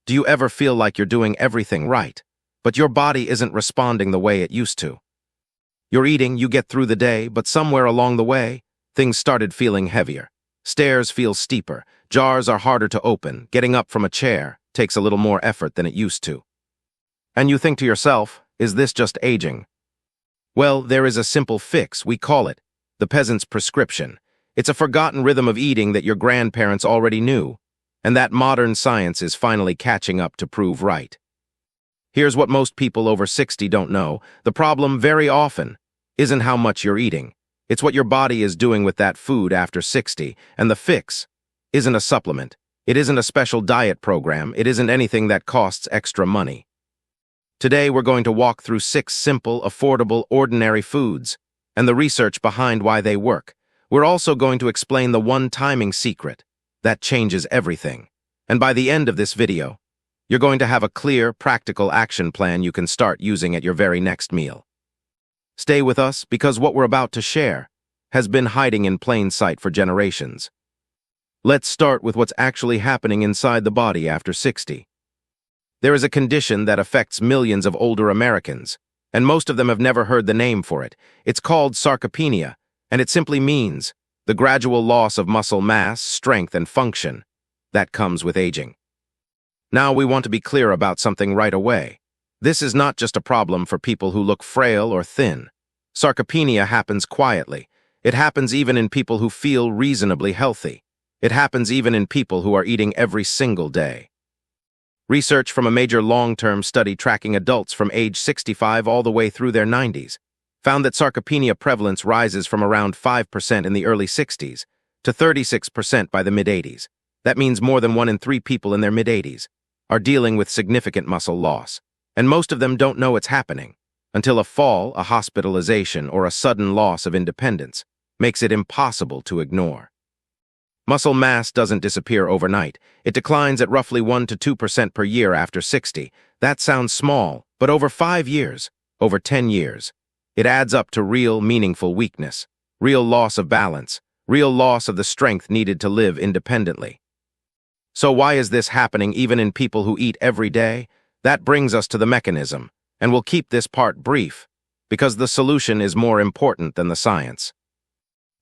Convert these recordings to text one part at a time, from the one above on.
Do you ever feel like you're doing everything right, but your body isn't responding the way it used to? You're eating, you get through the day, but somewhere along the way, things started feeling heavier. Stairs feel steeper, jars are harder to open, getting up from a chair takes a little more effort than it used to. And you think to yourself, is this just aging? Well, there is a simple fix, we call it the peasant's prescription. It's a forgotten rhythm of eating that your grandparents already knew, and that modern science is finally catching up to prove right. Here's what most people over 60 don't know. The problem very often isn't how much you're eating. It's what your body is doing with that food after 60, and the fix isn't a supplement. It isn't a special diet program. It isn't anything that costs extra money. Today, we're going to walk through 6 simple, affordable, ordinary foods and the research behind why they work. We're also going to explain the one timing secret that changes everything. And by the end of this video, you're going to have a clear, practical action plan you can start using at your very next meal. Stay with us because what we're about to share has been hiding in plain sight for generations. Let's start with what's actually happening inside the body after 60. There is a condition that affects millions of older Americans, and most of them have never heard the name for it. It's called sarcopenia, and it simply means the gradual loss of muscle mass, strength, and function that comes with aging. Now we want to be clear about something right away. This is not just a problem for people who look frail or thin. Sarcopenia happens quietly. It happens even in people who feel reasonably healthy. It happens even in people who are eating every single day. Research from a major long-term study tracking adults from age 65 all the way through their 90s found that sarcopenia prevalence rises from around 5% in the early 60s to 36% by the mid-80s. That means more than 1 in 3 people in their mid-80s are dealing with significant muscle loss, and most of them don't know it's happening until a fall, a hospitalization, or a sudden loss of independence makes it impossible to ignore. Muscle mass doesn't disappear overnight. It declines at roughly 1 to 2% per year after 60. That sounds small, but over 5 years, over 10 years, it adds up to real, meaningful weakness, real loss of balance, real loss of the strength needed to live independently. So why is this happening even in people who eat every day? That brings us to the mechanism, and we'll keep this part brief, because the solution is more important than the science.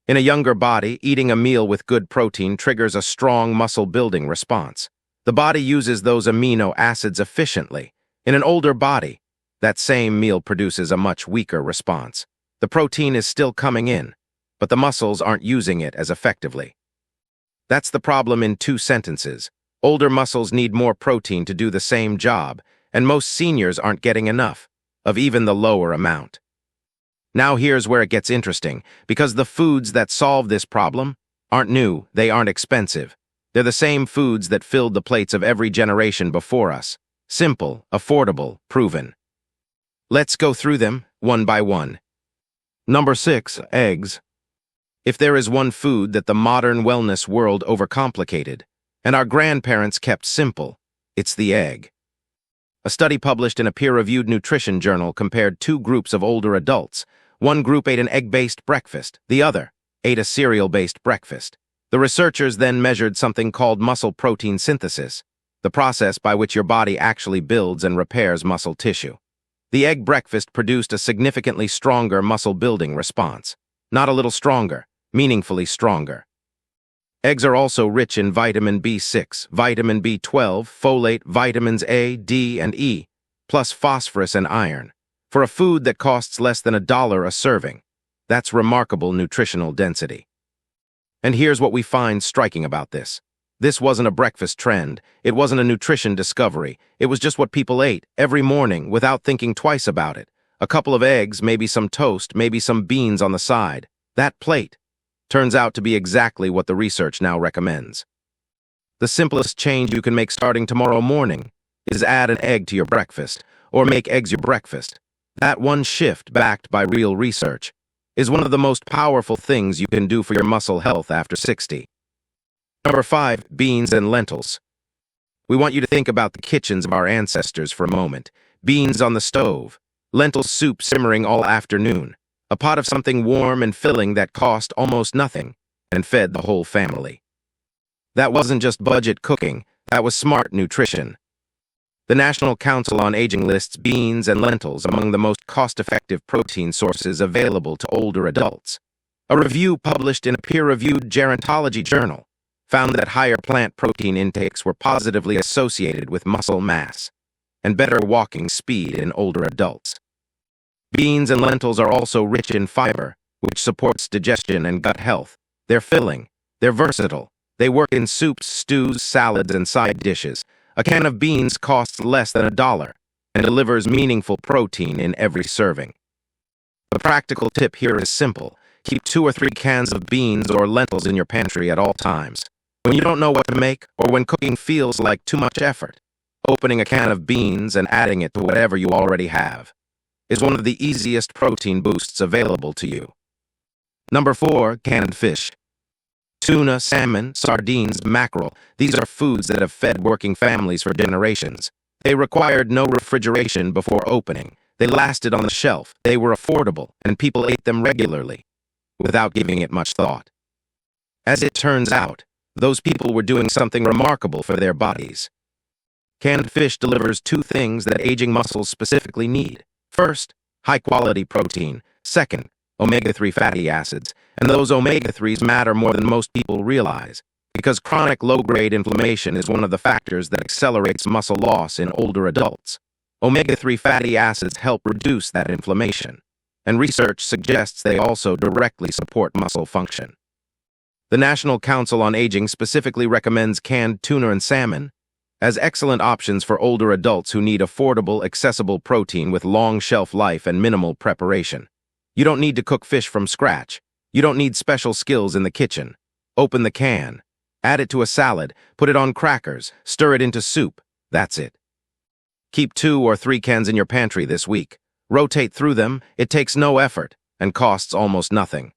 In a younger body, eating a meal with good protein triggers a strong muscle-building response. The body uses those amino acids efficiently. In an older body, that same meal produces a much weaker response. The protein is still coming in, but the muscles aren't using it as effectively. That's the problem in 2 sentences. Older muscles need more protein to do the same job, and most seniors aren't getting enough of even the lower amount. Now here's where it gets interesting, because the foods that solve this problem aren't new, they aren't expensive. They're the same foods that filled the plates of every generation before us. Simple, affordable, proven. Let's go through them, one by one. Number 6, eggs. If there is one food that the modern wellness world overcomplicated, and our grandparents kept simple, it's the egg. A study published in a peer-reviewed nutrition journal compared 2 groups of older adults. One group ate an egg-based breakfast, the other ate a cereal-based breakfast. The researchers then measured something called muscle protein synthesis, the process by which your body actually builds and repairs muscle tissue. The egg breakfast produced a significantly stronger muscle-building response. Not a little stronger, meaningfully stronger. Eggs are also rich in vitamin B6, vitamin B12, folate, vitamins A, D, and E, plus phosphorus and iron. For a food that costs less than $1 a serving, that's remarkable nutritional density. And here's what we find striking about this. This wasn't a breakfast trend. It wasn't a nutrition discovery. It was just what people ate every morning without thinking twice about it. A couple of eggs, maybe some toast, maybe some beans on the side. That plate turns out to be exactly what the research now recommends. The simplest change you can make starting tomorrow morning is add an egg to your breakfast, or make eggs your breakfast. That one shift, backed by real research, is one of the most powerful things you can do for your muscle health after 60. Number 5, beans and lentils. We want you to think about the kitchens of our ancestors for a moment. Beans on the stove, lentil soup simmering all afternoon, a pot of something warm and filling that cost almost nothing and fed the whole family. That wasn't just budget cooking, that was smart nutrition. The National Council on Aging lists beans and lentils among the most cost-effective protein sources available to older adults. A review published in a peer-reviewed gerontology journal found that higher plant protein intakes were positively associated with muscle mass and better walking speed in older adults. Beans and lentils are also rich in fiber, which supports digestion and gut health. They're filling. They're versatile. They work in soups, stews, salads, and side dishes. A can of beans costs less than $1 and delivers meaningful protein in every serving. The practical tip here is simple. Keep 2 or 3 cans of beans or lentils in your pantry at all times. When you don't know what to make, or when cooking feels like too much effort, opening a can of beans and adding it to whatever you already have is one of the easiest protein boosts available to you. Number 4, canned fish. Tuna, salmon, sardines, mackerel. These are foods that have fed working families for generations. They required no refrigeration before opening. They lasted on the shelf. They were affordable, and people ate them regularly, without giving it much thought. As it turns out, those people were doing something remarkable for their bodies. Canned fish delivers 2 things that aging muscles specifically need. First, high-quality protein. Second, omega-3 fatty acids. And those omega-3s matter more than most people realize, because chronic low-grade inflammation is one of the factors that accelerates muscle loss in older adults. Omega-3 fatty acids help reduce that inflammation, and research suggests they also directly support muscle function. The National Council on Aging specifically recommends canned tuna and salmon as excellent options for older adults who need affordable, accessible protein with long shelf life and minimal preparation. You don't need to cook fish from scratch. You don't need special skills in the kitchen. Open the can, add it to a salad, put it on crackers, stir it into soup. That's it. Keep 2 or 3 cans in your pantry this week. Rotate through them. It takes no effort and costs almost nothing.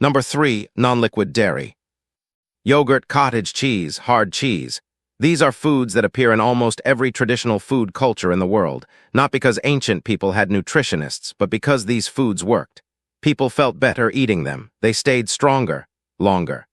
Number 3, non-liquid dairy. Yogurt, cottage cheese, hard cheese. These are foods that appear in almost every traditional food culture in the world, not because ancient people had nutritionists, but because these foods worked. People felt better eating them. They stayed stronger, longer.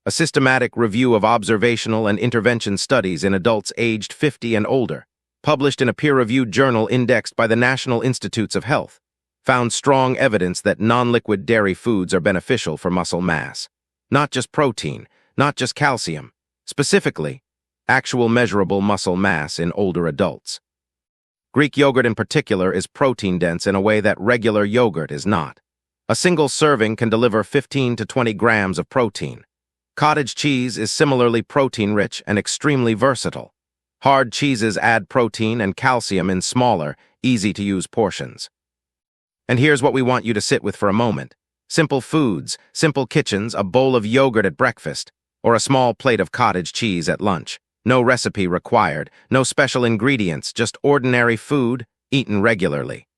A systematic review of observational and intervention studies in adults aged 50 and older, published in a peer-reviewed journal indexed by the National Institutes of Health, found strong evidence that non-liquid dairy foods are beneficial for muscle mass. Not just protein, not just calcium. Specifically, actual measurable muscle mass in older adults. Greek yogurt in particular is protein-dense in a way that regular yogurt is not. A single serving can deliver 15 to 20 grams of protein. Cottage cheese is similarly protein-rich and extremely versatile. Hard cheeses add protein and calcium in smaller, easy-to-use portions. And here's what we want you to sit with for a moment. Simple foods, simple kitchens, a bowl of yogurt at breakfast, or a small plate of cottage cheese at lunch. No recipe required, no special ingredients, just ordinary food, eaten regularly.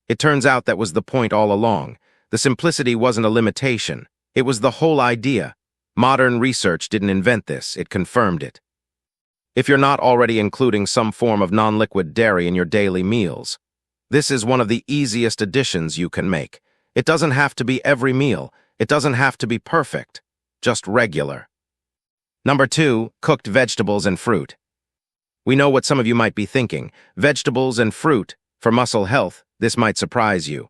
It turns out that was the point all along. The simplicity wasn't a limitation. It was the whole idea. Modern research didn't invent this, it confirmed it. If you're not already including some form of non-liquid dairy in your daily meals, this is one of the easiest additions you can make. It doesn't have to be every meal. It doesn't have to be perfect. Just regular. Number 2, cooked vegetables and fruit. We know what some of you might be thinking. Vegetables and fruit. For muscle health, this might surprise you.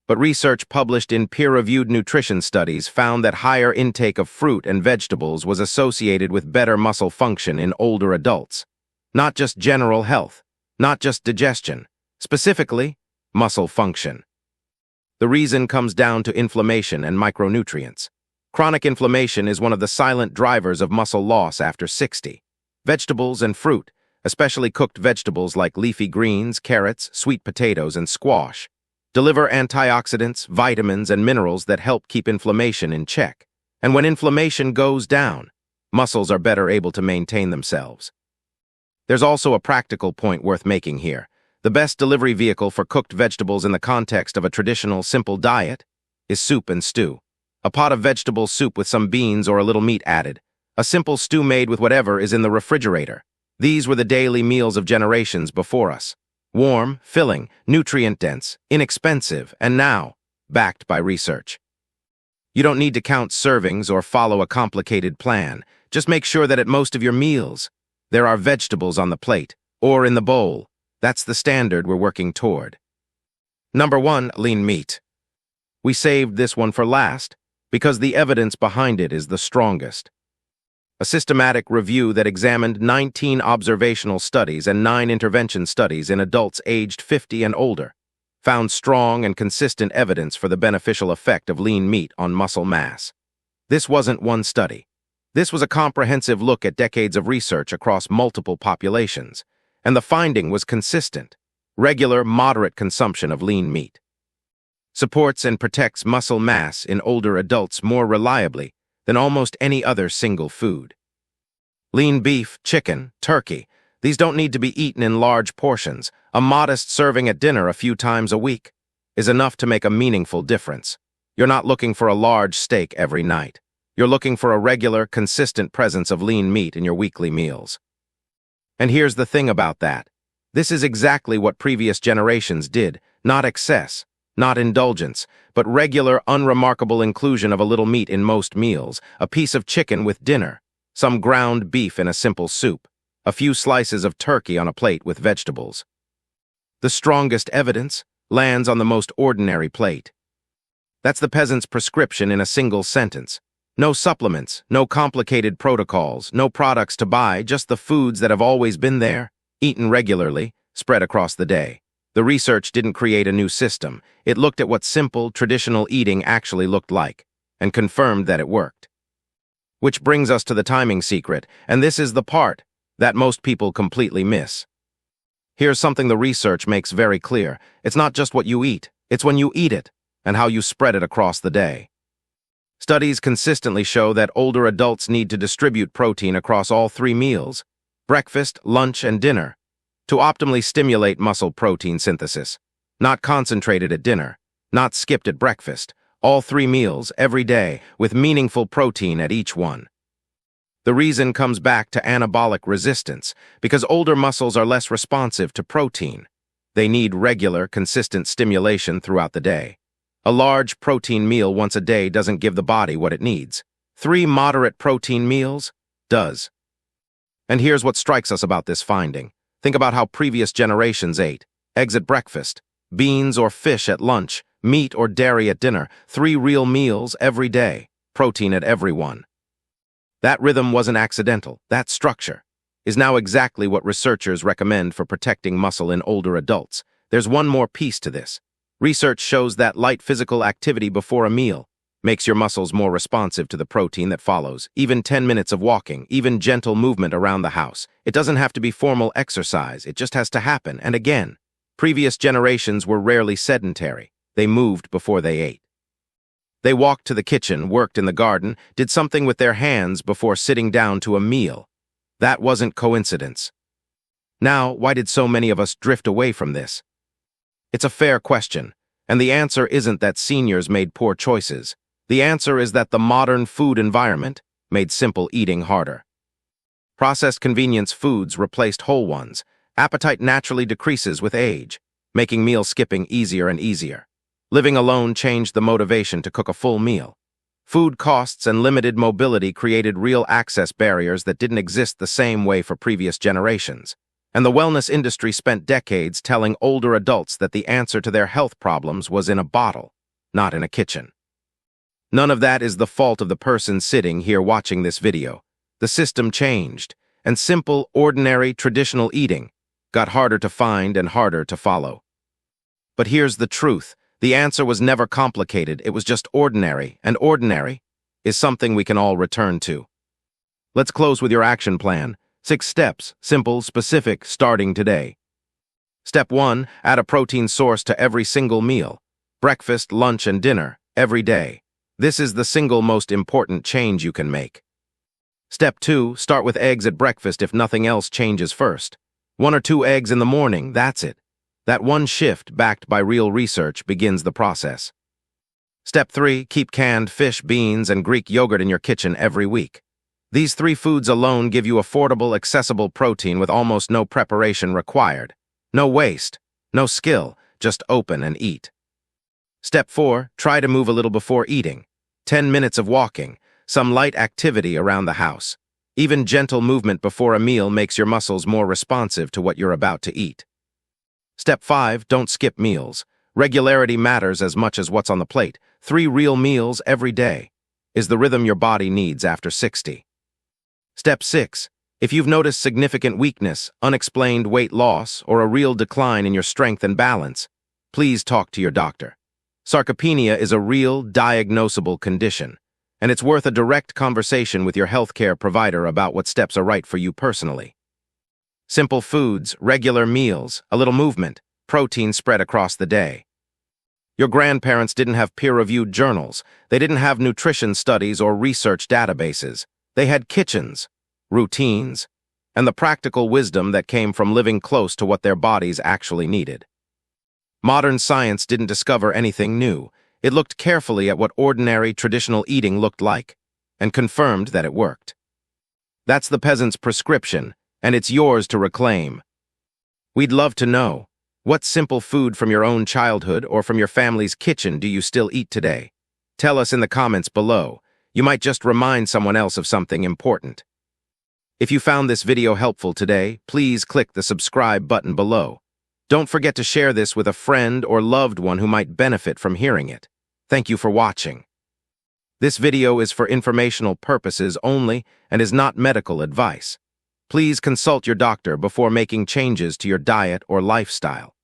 But research published in peer-reviewed nutrition studies found that higher intake of fruit and vegetables was associated with better muscle function in older adults. Not just general health, not just digestion, specifically, muscle function. The reason comes down to inflammation and micronutrients. Chronic inflammation is one of the silent drivers of muscle loss after 60. Vegetables and fruit, especially cooked vegetables like leafy greens, carrots, sweet potatoes, and squash, deliver antioxidants, vitamins, and minerals that help keep inflammation in check. And when inflammation goes down, muscles are better able to maintain themselves. There's also a practical point worth making here. The best delivery vehicle for cooked vegetables in the context of a traditional, simple diet is soup and stew. A pot of vegetable soup with some beans or a little meat added. A simple stew made with whatever is in the refrigerator. These were the daily meals of generations before us. Warm, filling, nutrient-dense, inexpensive, and now, backed by research. You don't need to count servings or follow a complicated plan. Just make sure that at most of your meals, There are vegetables on the plate, or in the bowl. That's the standard we're working toward. Number 1, lean meat. We saved this one for last because the evidence behind it is the strongest. A systematic review that examined 19 observational studies and 9 intervention studies in adults aged 50 and older found strong and consistent evidence for the beneficial effect of lean meat on muscle mass. This wasn't one study. This was a comprehensive look at decades of research across multiple populations, and the finding was consistent. Regular, moderate consumption of lean meat supports and protects muscle mass in older adults more reliably than almost any other single food. Lean beef, chicken, turkey, these don't need to be eaten in large portions. A modest serving at dinner a few times a week is enough to make a meaningful difference. You're not looking for a large steak every night. You're looking for a regular, consistent presence of lean meat in your weekly meals. And here's the thing about that. This is exactly what previous generations did, not excess, not indulgence, but regular, unremarkable inclusion of a little meat in most meals, a piece of chicken with dinner, some ground beef in a simple soup, a few slices of turkey on a plate with vegetables. The strongest evidence lands on the most ordinary plate. That's the peasant's prescription in a single sentence. No supplements, no complicated protocols, no products to buy, just the foods that have always been there, eaten regularly, spread across the day. The research didn't create a new system. It looked at what simple, traditional eating actually looked like, and confirmed that it worked. Which brings us to the timing secret, and this is the part that most people completely miss. Here's something the research makes very clear. It's not just what you eat, it's when you eat it, and how you spread it across the day. Studies consistently show that older adults need to distribute protein across all 3 meals, breakfast, lunch, and dinner, to optimally stimulate muscle protein synthesis. Not concentrated at dinner, not skipped at breakfast, all 3 meals every day with meaningful protein at each one. The reason comes back to anabolic resistance, because older muscles are less responsive to protein. They need regular, consistent stimulation throughout the day. A large protein meal once a day doesn't give the body what it needs. 3 moderate protein meals does. And here's what strikes us about this finding. Think about how previous generations ate. Eggs at breakfast, beans or fish at lunch, meat or dairy at dinner, 3 real meals every day, protein at every one. That rhythm wasn't accidental. That structure is now exactly what researchers recommend for protecting muscle in older adults. There's one more piece to this. Research shows that light physical activity before a meal makes your muscles more responsive to the protein that follows. Even 10 minutes of walking, even gentle movement around the house. It doesn't have to be formal exercise, it just has to happen. And again, previous generations were rarely sedentary. They moved before they ate. They walked to the kitchen, worked in the garden, did something with their hands before sitting down to a meal. That wasn't coincidence. Now, why did so many of us drift away from this? It's a fair question, and the answer isn't that seniors made poor choices. The answer is that the modern food environment made simple eating harder. Processed convenience foods replaced whole ones. Appetite naturally decreases with age, making meal skipping easier and easier. Living alone changed the motivation to cook a full meal. Food costs and limited mobility created real access barriers that didn't exist the same way for previous generations. And the wellness industry spent decades telling older adults that the answer to their health problems was in a bottle, not in a kitchen. None of that is the fault of the person sitting here watching this video. The system changed, and simple, ordinary, traditional eating got harder to find and harder to follow. But here's the truth. The answer was never complicated, it was just ordinary, and ordinary is something we can all return to. Let's close with your action plan. 6 steps, simple, specific, starting today. Step 1, add a protein source to every single meal. Breakfast, lunch, and dinner, every day. This is the single most important change you can make. Step 2, start with eggs at breakfast if nothing else changes first. 1 or 2 eggs in the morning, that's it. That one shift, backed by real research, begins the process. Step 3, keep canned fish, beans, and Greek yogurt in your kitchen every week. These 3 foods alone give you affordable, accessible protein with almost no preparation required. No waste, no skill, just open and eat. Step 4, try to move a little before eating. 10 minutes of walking, some light activity around the house. Even gentle movement before a meal makes your muscles more responsive to what you're about to eat. Step 5. Don't skip meals. Regularity matters as much as what's on the plate. 3 real meals every day is the rhythm your body needs after 60. Step 6. If you've noticed significant weakness, unexplained weight loss, or a real decline in your strength and balance, please talk to your doctor. Sarcopenia is a real, diagnosable condition, and it's worth a direct conversation with your healthcare provider about what steps are right for you personally. Simple foods, regular meals, a little movement, protein spread across the day. Your grandparents didn't have peer-reviewed journals. They didn't have nutrition studies or research databases. They had kitchens, routines, and the practical wisdom that came from living close to what their bodies actually needed. Modern science didn't discover anything new. It looked carefully at what ordinary, traditional eating looked like, and confirmed that it worked. That's the peasant's prescription, and it's yours to reclaim. We'd love to know, what simple food from your own childhood or from your family's kitchen do you still eat today? Tell us in the comments below. You might just remind someone else of something important. If you found this video helpful today, please click the subscribe button below. Don't forget to share this with a friend or loved one who might benefit from hearing it. Thank you for watching. This video is for informational purposes only and is not medical advice. Please consult your doctor before making changes to your diet or lifestyle.